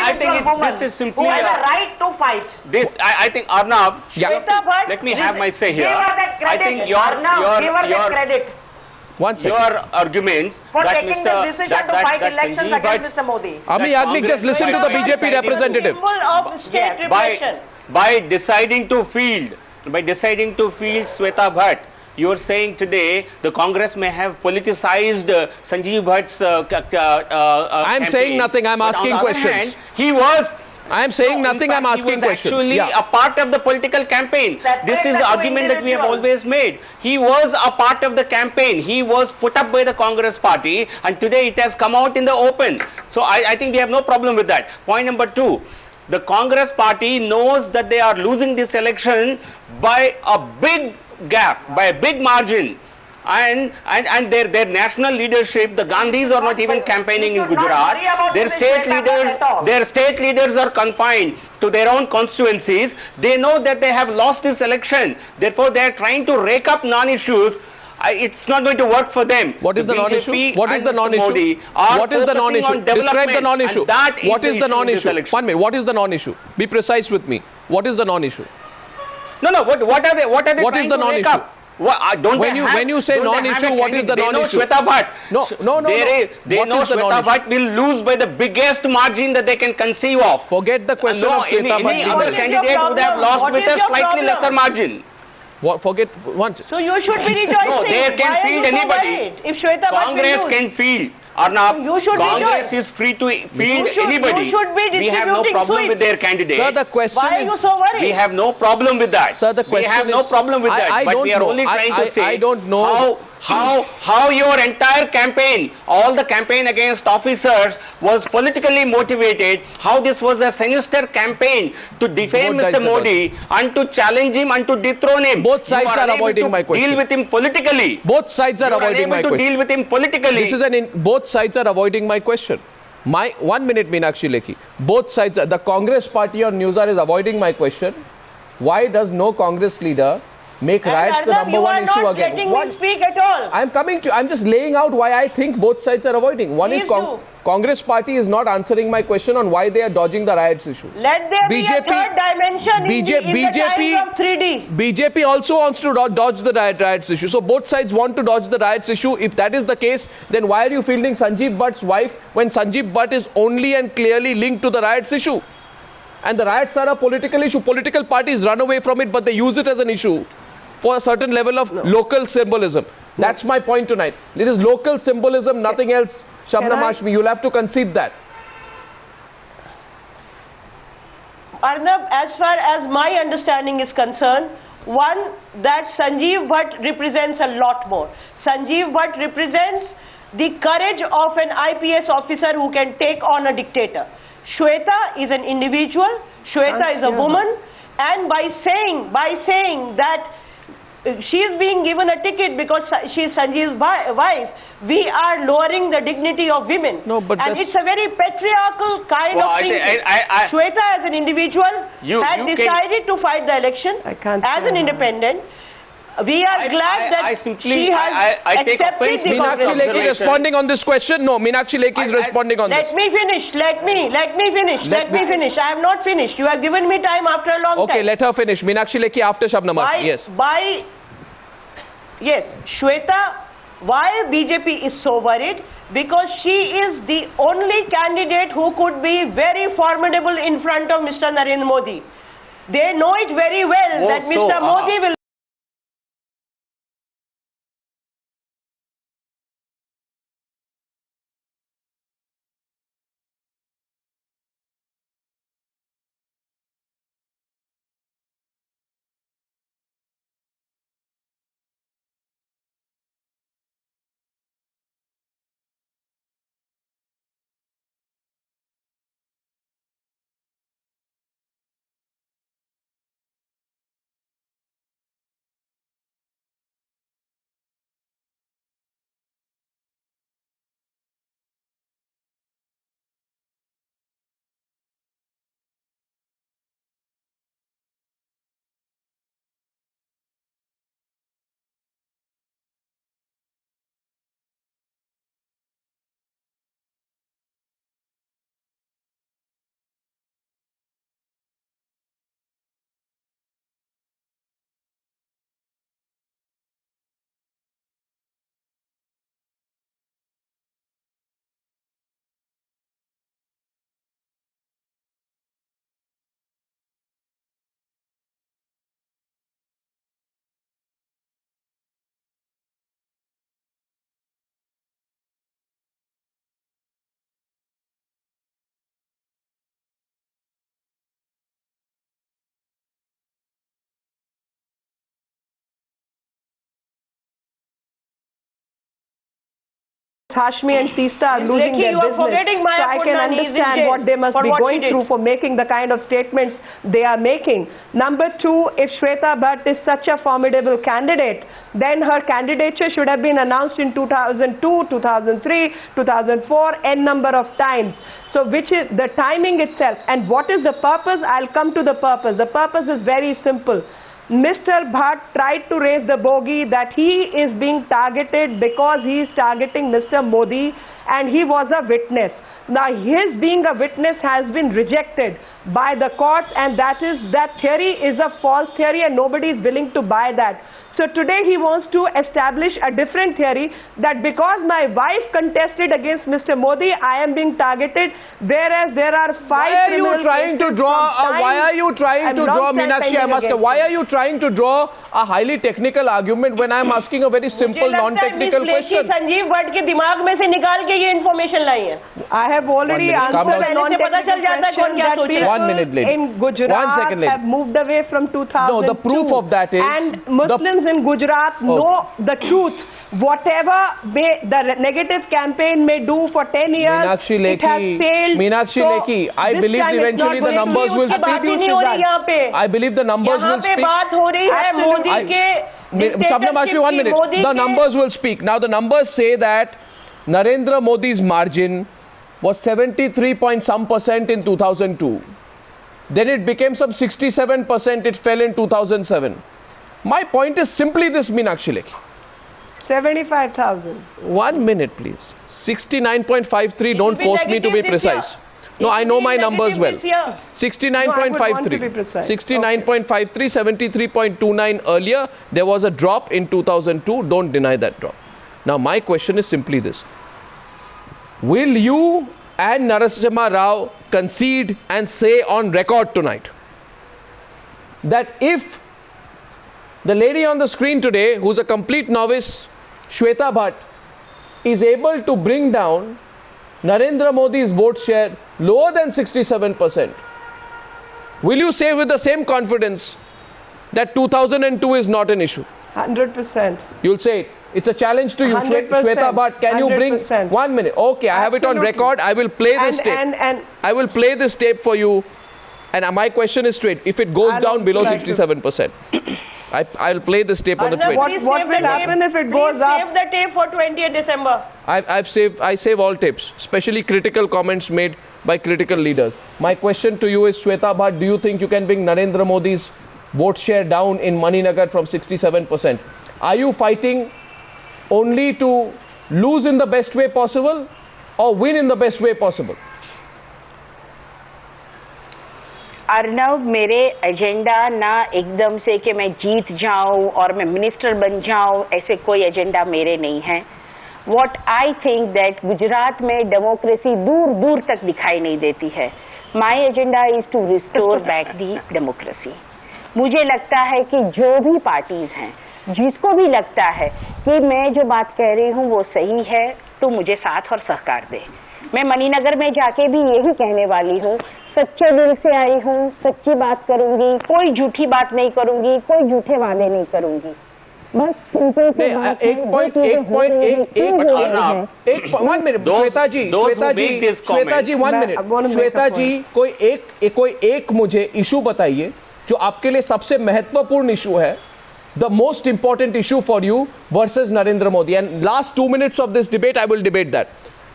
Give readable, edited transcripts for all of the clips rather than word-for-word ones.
I think this is simply who has a right to fight. This, I think, Arnab, let me have my say here. I think your credit. One second. Your arguments for that taking the decision to fight elections against Mr. Modi. Ami Yagnik, just listen to the BJP representative. Of state repression. By deciding to field Shweta Bhatt, you are saying today the Congress may have politicized Sanjeev Bhatt's I am saying nothing. I am asking questions. I am saying nothing, I am asking questions. Actually, a part of the political campaign. This is the argument that we have always made. He was a part of the campaign. He was put up by the Congress party, and today it has come out in the open. So I think we have no problem with that. Point number 2. The Congress party knows that they are losing this election by a big gap, by a big margin. And their national leadership, the Gandhis are not even campaigning in Gujarat. Their state leaders are confined to their own constituencies. They know that they have lost this election. Therefore, they are trying to rake up non-issues. It's not going to work for them. What is the non-issue? What is the non-issue? What is the non-issue? Describe the non-issue. What is the non-issue? 1 minute. What is the non-issue? Be precise with me. What is the non-issue? No. What are they? What is the non-issue? When you say non-issue, what is the non-issue? Shweta Bhatt. No. They know Shweta Bhatt will lose by the biggest margin that they can conceive of. Forget the question of Shweta Bhatt. Any other candidate would have lost with a slightly lesser margin. Forget once. So you should be rejoicing. No, they can field anybody. If Shweta Bhatt Congress can field. Arnab, Congress is free to field anybody. We have no problem with their candidate. Sir, the question Why is... are you so worried? We have no problem with that. Sir, the question we have no problem with that. But we are only trying to say I don't know how your entire campaign, all the campaign against officers was politically motivated, how this was a sinister campaign to defame Mr. Modi and to challenge him and to dethrone him. Both sides are avoiding my question. Deal with him politically. Both sides are avoiding my question. Deal with him politically. Both sides are avoiding my question. 1 minute, Meenakshi Lekhi. Both sides, the Congress party on Newsar is avoiding my question. Why does no Congress leader make riots the number one issue again? You are not letting me speak at all. I'm just laying out why I think both sides are avoiding. One is Congress party is not answering my question on why they are dodging the riots issue. Let there be a third dimension in the times of 3D. BJP also wants to dodge the riots issue. So both sides want to dodge the riots issue. If that is the case, then why are you fielding Sanjeev Bhatt's wife when Sanjeev Bhatt is only and clearly linked to the riots issue? And the riots are a political issue. Political parties run away from it, but they use it as an issue for a certain level of local symbolism. That's my point tonight. It is local symbolism, nothing else. Shabnam Hashmi, you'll have to concede that. Arnab, as far as my understanding is concerned, one, that Sanjeev Bhatt represents a lot more. Sanjeev Bhatt represents the courage of an IPS officer who can take on a dictator. Shweta is an individual, Shweta is a woman, and by saying that she is being given a ticket because she is Sanjeev's wife, we are lowering the dignity of women. No, but and it's a very patriarchal kind of thing. Shweta as an individual had decided to fight the election as an independent. We are glad that she has accepted the Meenakshi Lekhi responding on this question? No, Meenakshi Lekhi is responding on this. Let me finish. Let me finish. I have not finished. You have given me time after a long time. Okay, let her finish. Meenakshi Lekhi after Shabnam Hashmi. Yes. Shweta, why BJP is so worried? Because she is the only candidate who could be very formidable in front of Mr. Narendra Modi. They know it very well that Mr. Modi will Hashmi and Teesta are losing their you are business. forgetting Maya So I can Purnani is in understand jail what they must for be what going she did. through for making the kind of statements they are making. Number two, if Shweta Bhatt is such a formidable candidate, then her candidature should have been announced in 2002, 2003, 2004, n number of times. So which is the timing itself. And what is the purpose? I'll come to the purpose. The purpose is very simple. Mr. Bhatt tried to raise the bogey that he is being targeted because he is targeting Mr. Modi, and he was a witness. Now his being a witness has been rejected by the courts, and that theory is a false theory and nobody is willing to buy that. So today he wants to establish a different theory that because my wife contested against Mr. Modi, I am being targeted, whereas there are five. Why are you trying to draw? Why are you trying to draw, Meenakshi? I must. Why are you trying to draw a highly technical argument when I am asking a very simple, non-technical question? Sanjeev Bhatt के दिमाग में से निकाल के ये information लाई है. I have already answered a non-technical question that people 1 minute late. in Gujarat 1 second late. have moved away from 2002. No, the proof of that is and Muslims in Gujarat know the truth. Whatever the negative campaign may do for 10 years, Meenakshi it has Lekhi, failed. Meenakshi So, Lekhi, I this believe time it's eventually not the going to numbers be will उसकी बात ही speak. नहीं हो रही यहाँ पे. I believe the numbers will यहाँ पे speak. बात हो रही है मोदी के Shabnam Ashmi, 1 minute. The numbers will speak. Now the numbers say that Narendra Modi's margin was 73 point some percent in 2002. Then it became some 67%. It fell in 2007. My point is simply this, Meenakshi Lekhi. 75,000. 1 minute, please. 69.53. Don't force me to be precise. No, I know my numbers well. 69.53. 69.53, 73.29 earlier. There was a drop in 2002. Don't deny that drop. Now, my question is simply this. Will you and Narasimha Rao concede and say on record tonight that if the lady on the screen today, who's a complete novice, Shweta Bhatt, is able to bring down Narendra Modi's vote share lower than 67%, will you say with the same confidence that 2002 is not an issue? 100%. You'll say it. It's a challenge to you, 100%. Shweta Bhatt. Can you bring 100%. 1 minute? Okay, I have it on Absolutely. record. I will play this tape. I will play this tape for you. And my question is straight. If it goes down below 67%, I'll play this tape on the 20th. What will happen if it goes up? Save the tape for 20th December. I save all tapes, especially critical comments made by critical leaders. My question to you is, Shweta Bhatt, do you think you can bring Narendra Modi's vote share down in Maninagar from 67%? Are you fighting only to lose in the best way possible or win in the best way possible? Arnav, मेरे agenda ना एकदम से कि मैं जीत जाऊं और मैं minister बन जाऊं, ऐसे कोई एजेंडा मेरे नहीं है. What I think that Gujarat में डेमोक्रेसी दूर दूर तक दिखाई नहीं देती है. My agenda is to restore back the democracy. मुझे लगता है कि जो भी पार्टीज हैं, जिसको भी लगता है कि मैं जो बात कह रही हूँ वो सही है, तो मुझे साथ और सहकार दे. मैं मणिनगर में जाके भी यही कहने वाली हूँ, सच्चे दिल से आई हूँ, सच्ची बात करूंगी, कोई झूठी बात नहीं करूंगी, कोई झूठे वादे नहीं करूंगी. बस सिंपल सी बात है. one minute, श्वेता जी, 1 minute. श्वेता जी, कोई एक मुझे इशू बताइए जो आपके लिए सबसे महत्वपूर्ण इशू है. The most important issue for you versus Narendra Modi. And last 2 minutes of this debate, I will debate that.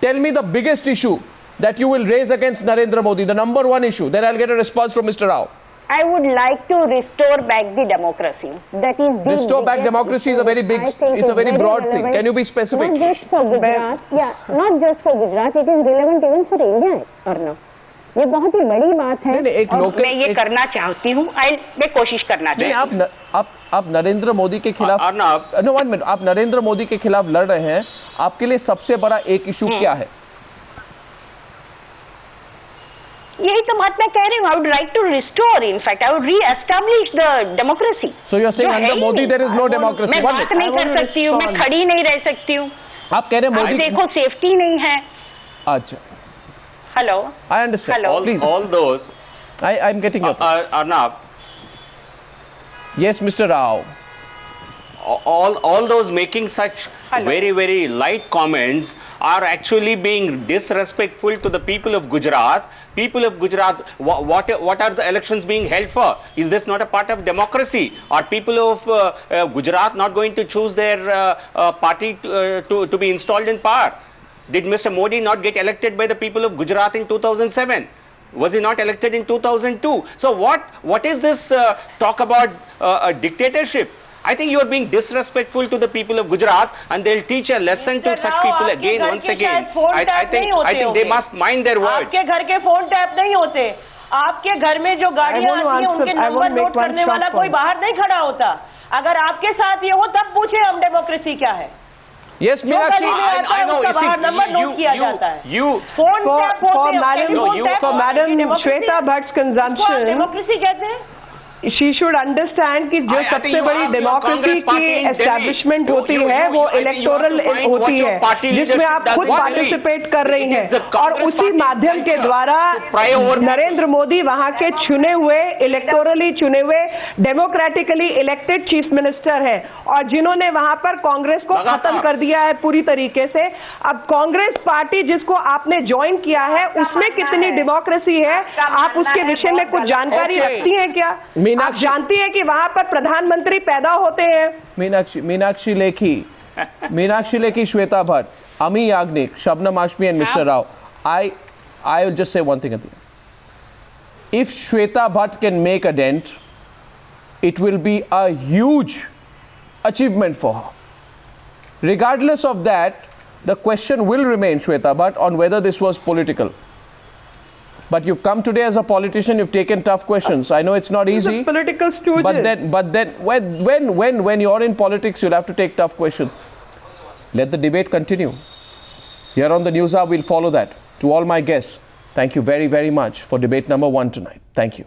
Tell me the biggest issue that you will raise against Narendra Modi, the number one issue. Then I'll get a response from Mr. Rao. I would like to restore back the democracy. That is the restore back democracy is a very big, it's a very broad thing. Can you be specific? Not just for Gujarat, not just for Gujarat, it is relevant even for India, Arnav. ये बहुत ही बड़ी बात है. मैं ये करना चाहती हूँ, मैं कोशिश करना चाहती हूँ. आप नरेंद्र मोदी के खिलाफ, नो 1 minute, आप नरेंद्र मोदी के खिलाफ लड़ रहे हैं. आपके लिए सबसे बड़ा एक इशू क्या है? यही तो बात मैं कह रही हूँ. I would like to restore, in fact, I would re-establish the democracy. So you are saying under Modi there is no democracy. मैं बात नहीं कर सकती हूँ, मैं खड़ी नहीं रह सकती हूँ. आप कह रहे हैं मोदी, देखो सेफ्टी नहीं है. अच्छा. Hello. I understand. Hello. Please. All those. I'm getting your point. Arnab. Yes, Mr. Rao. all those making such very light comments are actually being disrespectful to the people of Gujarat. People of Gujarat, what are the elections being held for? Is this not a part of democracy? Are people of Gujarat not going to choose their party to be installed in power? Did Mr. Modi not get elected by the people of Gujarat in 2007? Was he not elected in 2002? So what is this talk about a dictatorship? I think you are being disrespectful to the people of Gujarat, and they'll teach a lesson to such people again, once again. I think they must mind their words. आपके घर के phone tap नहीं होते. आपके घर में जो गाड़ियां आती हैं उनके नंबर नोट करने वाला कोई बाहर नहीं खड़ा होता. अगर आपके साथ ये हो तब पूछे हम डेमोक्रेसी क्या है. Yes, Meenakshi. I know. You see, for Madam Shweta Bhatt's consumption, democracy कहते हैं. she should understand कि जो सबसे बड़ी डेमोक्रेसी की एस्टैब्लिशमेंट होती है वो इलेक्टोरल होती है, जिसमें आप खुद पार्टिसिपेट कर रही हैं, और उसी माध्यम के द्वारा नरेंद्र मोदी वहां के चुने हुए, इलेक्टोरली चुने हुए, डेमोक्रेटिकली इलेक्टेड चीफ मिनिस्टर हैं, और जिन्होंने वहां पर कांग्रेस को खत्म कर दिया है पूरी तरीके से. अब कांग्रेस पार्टी जिसको आपने ज्वाइन किया है उसमें कितनी डेमोक्रेसी है, आप उसके विषय में कुछ जानकारी रखती हैं क्या? आप जानती हैं कि वहां पर प्रधानमंत्री पैदा होते हैं? Meenakshi Lekhi, Shweta Bhatt, Ami Yagnik, Shabnam Ashmi and Mr. Rao. I will just say one thing at the end. If Shweta Bhatt can make a dent, it will be a huge achievement for her. Regardless of that, the question will remain, Shweta Bhatt, on whether this was political. But you've come today as a politician, you've taken tough questions. I know it's not easy. Political stooges. But then when you're in politics, you'll have to take tough questions. Let the debate continue. Here on the News Hour, we'll follow that. To all my guests, thank you very much for debate number 1 tonight. Thank you.